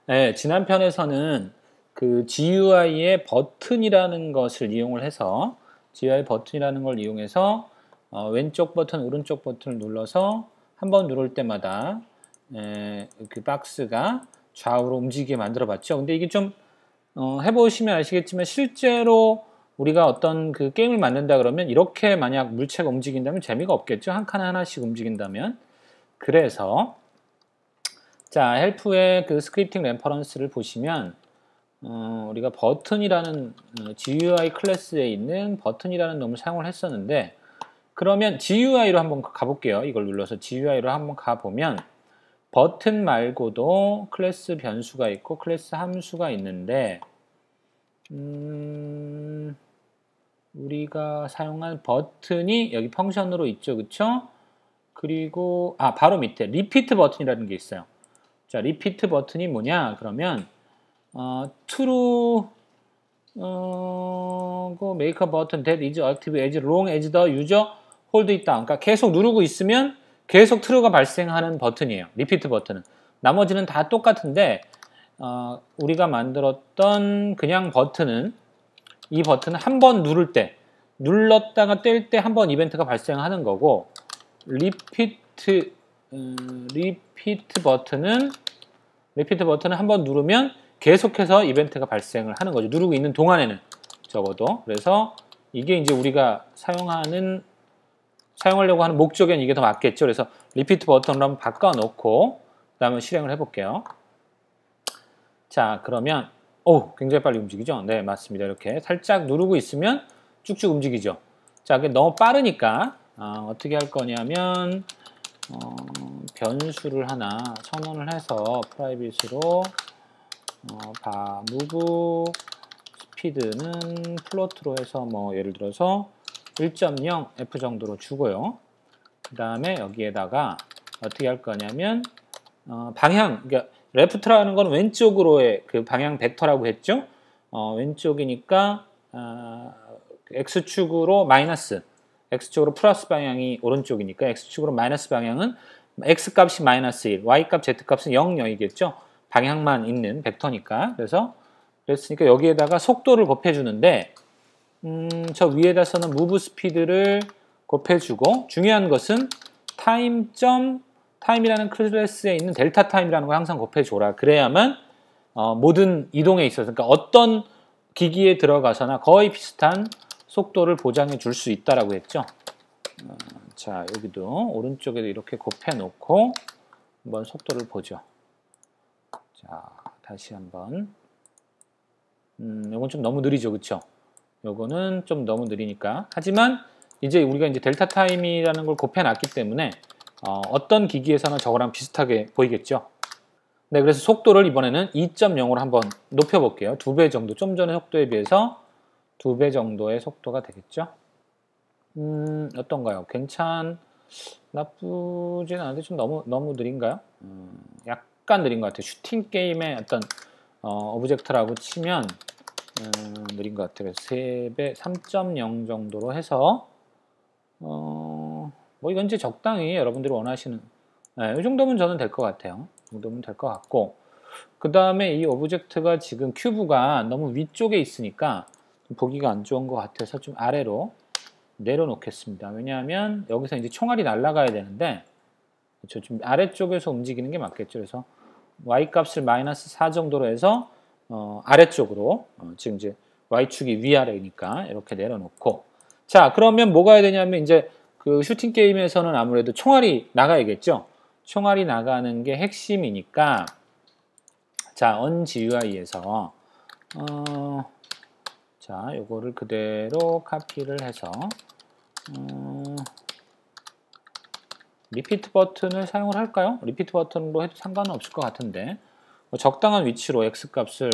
네, 지난 편에서는 그 GUI의 버튼이라는 것을 이용을 해서 GUI 버튼이라는 걸 이용해서 왼쪽 버튼, 오른쪽 버튼을 눌러서 한 번 누를 때마다 그 박스가 좌우로 움직이게 만들어 봤죠. 근데 이게 좀 해보시면 아시겠지만 실제로 우리가 어떤 그 게임을 만든다 그러면 이렇게 만약 물체가 움직인다면 재미가 없겠죠. 한 칸 하나씩 움직인다면. 그래서 자, 헬프의 그 스크립팅 레퍼런스를 보시면 우리가 버튼이라는 GUI 클래스에 있는 버튼이라는 놈을 사용을 했었는데, 그러면 GUI로 한번 가볼게요. 이걸 눌러서 GUI로 한번 가보면 버튼 말고도 클래스 변수가 있고 클래스 함수가 있는데 우리가 사용한 버튼이 여기 펑션으로 있죠. 그쵸? 그리고 바로 밑에 리피트 버튼이라는 게 있어요. 자, 리피트 버튼이 뭐냐? 그러면 true make a button that is active as long as the user hold it down. 그러니까 계속 누르고 있으면 계속 true가 발생하는 버튼이에요. 리피트 버튼은. 나머지는 다 똑같은데 우리가 만들었던 그냥 버튼은 이 버튼은 한 번 누를 때 눌렀다가 뗄 때 한 번 이벤트가 발생하는 거고, 리피트 버튼은 한 번 누르면 계속해서 이벤트가 발생을 하는 거죠. 누르고 있는 동안에는 적어도. 그래서 이게 이제 우리가 사용하려고 하는 목적에는 이게 더 맞겠죠. 그래서 리피트 버튼으로 한번 바꿔놓고 그 다음에 실행을 해볼게요. 자, 그러면 굉장히 빨리 움직이죠. 네, 맞습니다. 이렇게 살짝 누르고 있으면 쭉쭉 움직이죠. 자, 그게 너무 빠르니까 어떻게 할 거냐면 변수를 하나 선언을 해서 프라이빗으로 move 스피드는 플로트로 해서 뭐 예를 들어서 1.0 f 정도로 주고요. 그 다음에 여기에다가 어떻게 할 거냐면 방향, 그러니까 레프트라는 건 왼쪽으로의 그 방향 벡터라고 했죠. 왼쪽이니까 x축으로 마이너스, x축으로 플러스 방향이 오른쪽이니까 x축으로 마이너스 방향은 x값이 마이너스 1, y값, z값은 0, 0이겠죠. 방향만 있는 벡터니까. 그랬으니까 여기에다가 속도를 곱해주는데 저 위에다서는 move 스피드를 곱해주고, 중요한 것은 타임이라는 클래스에 있는 델타 타임이라는 걸 항상 곱해줘라. 그래야만 모든 이동에 있어서, 그러니까 어떤 기기에 들어가서나 거의 비슷한 속도를 보장해 줄 수 있다라고 했죠. 자, 여기도 오른쪽에도 이렇게 곱해 놓고 한번 속도를 보죠. 자, 다시 한번. 이건 좀 너무 느리죠, 그쵸? 요거는 좀 너무 느리니까. 하지만 이제 우리가 이제 델타 타임이라는 걸 곱해 놨기 때문에 어떤 기기에서나 저거랑 비슷하게 보이겠죠. 네, 그래서 속도를 이번에는 2.0으로 한번 높여 볼게요. 2배 정도, 좀 전의 속도에 비해서 2배 정도의 속도가 되겠죠. 어떤가요? 나쁘진 않은데 좀 너무 느린가요? 약간 느린 것 같아요. 슈팅 게임의 어떤 오브젝트라고 치면 느린 것 같아요. 그래서 3배, 3.0 정도로 해서 뭐 이건 이제 적당히 여러분들이 원하시는 이 정도면 저는 될 것 같아요. 이 정도면 될 것 같고, 그 다음에 이 오브젝트가 지금 큐브가 너무 위쪽에 있으니까 보기가 안 좋은 것 같아서 좀 아래로 내려놓겠습니다. 왜냐하면 여기서 이제 총알이 날아가야 되는데 좀 아래쪽에서 움직이는 게 맞겠죠. 그래서 y값을 마이너스 4 정도로 해서 아래쪽으로 지금 이제 y축이 위아래니까 이렇게 내려놓고, 자, 그러면 뭐가 해야 되냐면 이제 그 슈팅 게임에서는 아무래도 총알이 나가야겠죠. 총알이 나가는 게 핵심이니까, 자, on GUI에서 자, 요거를 그대로 카피를 해서 리피트 버튼을 사용을 할까요? 리피트 버튼으로 해도 상관은 없을 것 같은데 뭐 적당한 위치로 x값을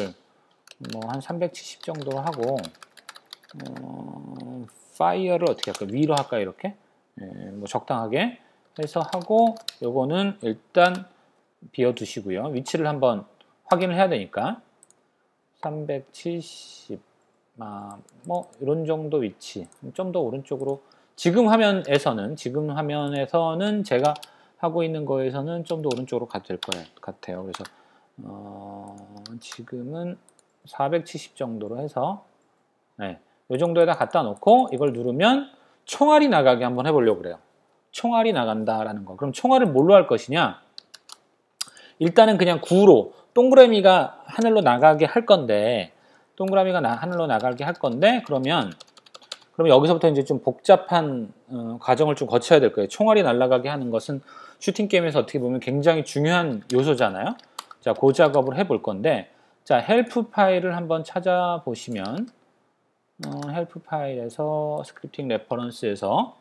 뭐 한 370 정도로 하고 fire를 어떻게 할까요? 위로 할까요? 이렇게 뭐 적당하게 해서 하고, 요거는 일단 비워두시고요. 위치를 한번 확인을 해야 되니까 370 뭐 이런 정도 위치, 좀 더 오른쪽으로 지금 화면에서는 제가 하고 있는 거에서는 좀 더 오른쪽으로 가도 될 것 같아요. 그래서 지금은 470 정도로 해서 네, 이 정도에다 갖다 놓고 이걸 누르면 총알이 나가게 한번 해보려고 그래요. 총알이 나간다라는 거. 그럼 총알을 뭘로 할 것이냐? 일단은 그냥 구로 동그라미가 하늘로 나가게 할 건데 하늘로 나가게 할 건데 그러면 여기서부터 이제 좀 복잡한 과정을 좀 거쳐야 될 거예요. 총알이 날아가게 하는 것은 슈팅 게임에서 어떻게 보면 굉장히 중요한 요소잖아요. 자, 그 작업을 해볼 건데 자, 헬프 파일을 한번 찾아보시면 헬프 파일에서 스크립팅 레퍼런스에서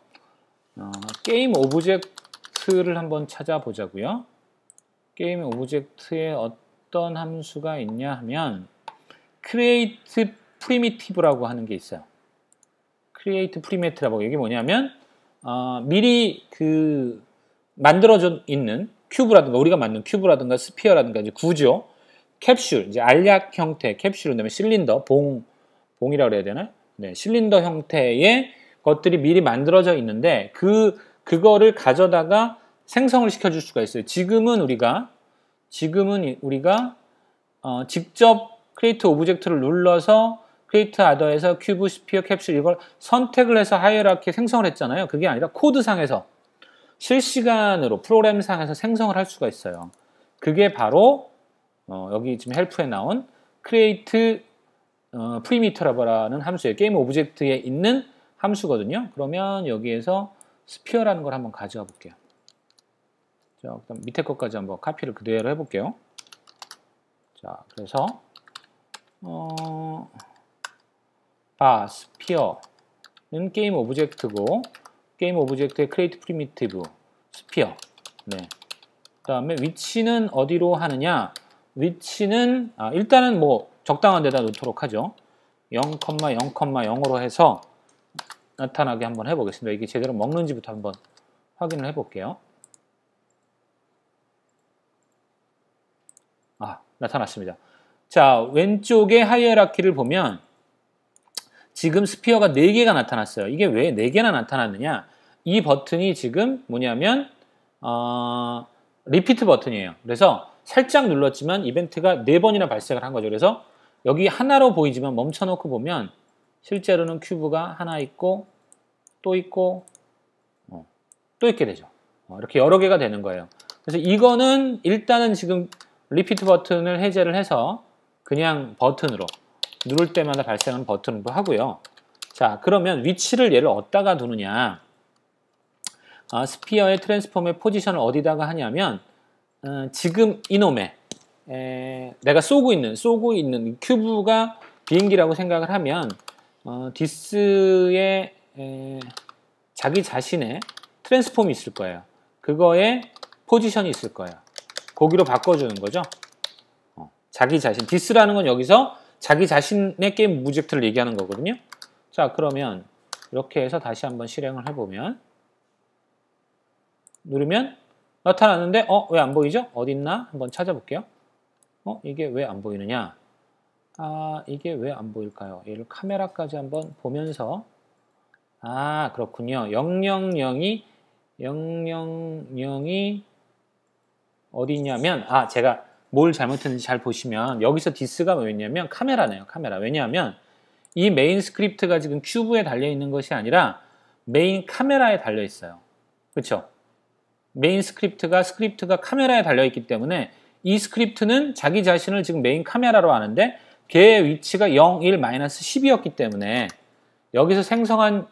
게임 오브젝트를 한번 찾아보자고요. 게임 오브젝트에 어떤 함수가 있냐 하면 create primitive라고 하는 게 있어요. create primitive라고 이게 뭐냐면 미리 그 만들어져 있는 큐브라든가 우리가 만든 큐브라든가 스피어라든가 이제 구조, 캡슐, 이제 알약 형태 캡슐, 그다음에 실린더, 봉이라고 그래야 되나? 네, 실린더 형태의 것들이 미리 만들어져 있는데 그거를 가져다가 생성을 시켜줄 수가 있어요. 지금은 우리가 직접 create 오브젝트를 눌러서 create other에서 큐브, 스피어, 캡슐 이걸 선택을 해서 하이어라키 생성을 했잖아요. 그게 아니라 코드상에서 실시간으로 프로그램상에서 생성을 할 수가 있어요. 그게 바로 여기 지금 헬프에 나온 create perimeter라는 함수예요. 게임 오브젝트에 있는 함수거든요. 그러면 여기에서 스피어라는 걸 한번 가져와 볼게요. 자, 그다음 밑에 것까지 한번 카피를 그대로 해볼게요. 자, 그래서 스피어는 게임 오브젝트고 게임 오브젝트의 create primitive 스피어. 네. 그다음에 위치는 어디로 하느냐? 위치는 일단은 뭐 적당한 데다 놓도록 하죠. 0,0,0으로 해서 나타나게 한번 해보겠습니다. 이게 제대로 먹는지부터 한번 확인을 해볼게요. 나타났습니다. 자, 왼쪽에 하이어라키를 보면 지금 스피어가 4개가 나타났어요. 이게 왜 4개나 나타났느냐? 이 버튼이 지금 뭐냐면 리피트 버튼이에요. 그래서 살짝 눌렀지만 이벤트가 4번이나 발생을 한 거죠. 그래서 여기 하나로 보이지만 멈춰놓고 보면 실제로는 큐브가 하나 있고 또 있고 또 있게 되죠. 이렇게 여러 개가 되는 거예요. 그래서 이거는 일단은 지금 리피트 버튼을 해제를 해서 그냥 버튼으로 누를 때마다 발생하는 버튼으로 하고요. 자, 그러면 위치를 얘를 어디다가 두느냐? 스피어의 트랜스폼의 포지션을 어디다가 하냐면 지금 이놈의 내가 쏘고 있는 큐브가 비행기라고 생각을 하면 디스에 자기 자신의 트랜스폼이 있을 거예요. 그거에 포지션이 있을 거예요. 거기로 바꿔주는 거죠. 자기 자신. 디스라는 건 여기서 자기 자신의 게임 오브젝트를 얘기하는 거거든요. 자, 그러면 이렇게 해서 다시 한번 실행을 해보면 누르면 나타나는데 왜 안 보이죠? 어딨나? 한번 찾아볼게요. 이게 왜 안 보이느냐? 이게 왜 안 보일까요? 얘를 카메라까지 한번 보면서 그렇군요. 000이 어디 있냐면 제가 뭘 잘못했는지 잘 보시면 여기서 디스가 뭐였냐면 카메라네요. 카메라. 왜냐하면 이 메인 스크립트가 지금 큐브에 달려있는 것이 아니라 메인 카메라에 달려있어요. 그렇죠? 메인 스크립트가 카메라에 달려있기 때문에 이 스크립트는 자기 자신을 지금 메인 카메라로 아는데 걔의 위치가 0, 1, 마이너스 10이었기 때문에 여기서 생성한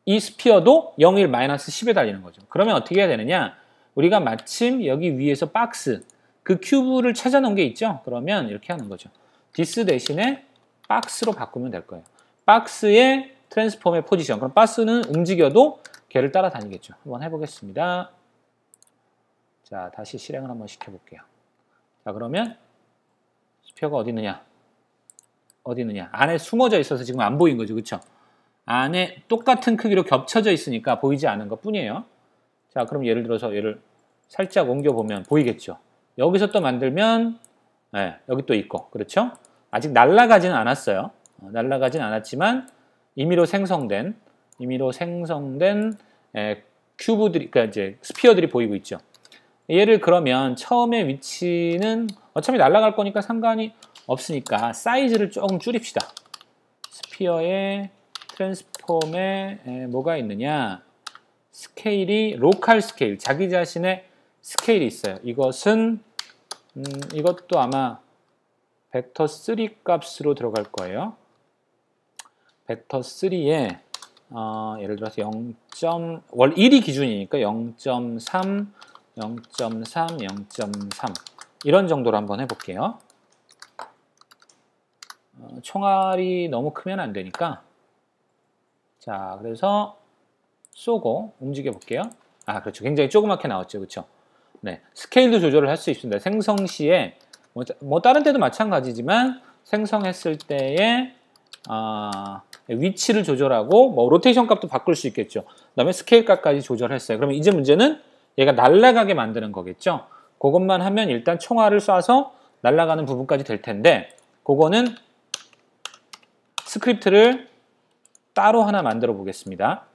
이 스피어도 0, 1, 마이너스 10에 달리는 거죠. 그러면 어떻게 해야 되느냐? 우리가 마침 여기 위에서 박스, 그 큐브를 찾아놓은 게 있죠? 그러면 이렇게 하는 거죠. 디스 대신에 박스로 바꾸면 될 거예요. 박스의 트랜스폼의 포지션. 그럼 박스는 움직여도 걔를 따라다니겠죠. 한번 해보겠습니다. 자, 다시 실행을 한번 시켜볼게요. 자, 그러면 스피어가 어디 있느냐? 안에 숨어져 있어서 지금 안 보인 거죠. 그렇죠? 안에 똑같은 크기로 겹쳐져 있으니까 보이지 않은 것 뿐이에요. 자, 그럼 예를 들어서 얘를 살짝 옮겨보면 보이겠죠? 여기서 또 만들면 여기 또 있고, 그렇죠? 아직 날아가지는 않았어요. 날아가진 않았지만 임의로 생성된 큐브들이, 그러니까 이제 스피어들이 보이고 있죠. 얘를 그러면 처음에 위치는 어차피 날아갈 거니까 상관이 없으니까 사이즈를 조금 줄입시다. 스피어의 트랜스폼에 뭐가 있느냐? 스케일이 로컬 스케일, 자기 자신의 스케일이 있어요. 이것은 이것도 아마 벡터 3 값으로 들어갈 거예요. 벡터 3에 예를 들어서 1이 기준이니까 0.3, 0.3, 0.3 이런 정도로 한번 해볼게요. 총알이 너무 크면 안 되니까 자, 그래서 쏘고 움직여 볼게요. 아, 그렇죠. 굉장히 조그맣게 나왔죠. 그렇죠? 네, 스케일도 조절을 할 수 있습니다. 생성 시에 뭐 다른 때도 마찬가지지만 생성했을 때에 위치를 조절하고 뭐 로테이션 값도 바꿀 수 있겠죠. 그다음에 스케일 값까지 조절했어요. 그러면 이제 문제는 얘가 날아가게 만드는 거겠죠. 그것만 하면 일단 총알을 쏴서 날아가는 부분까지 될 텐데 그거는 스크립트를 따로 하나 만들어 보겠습니다.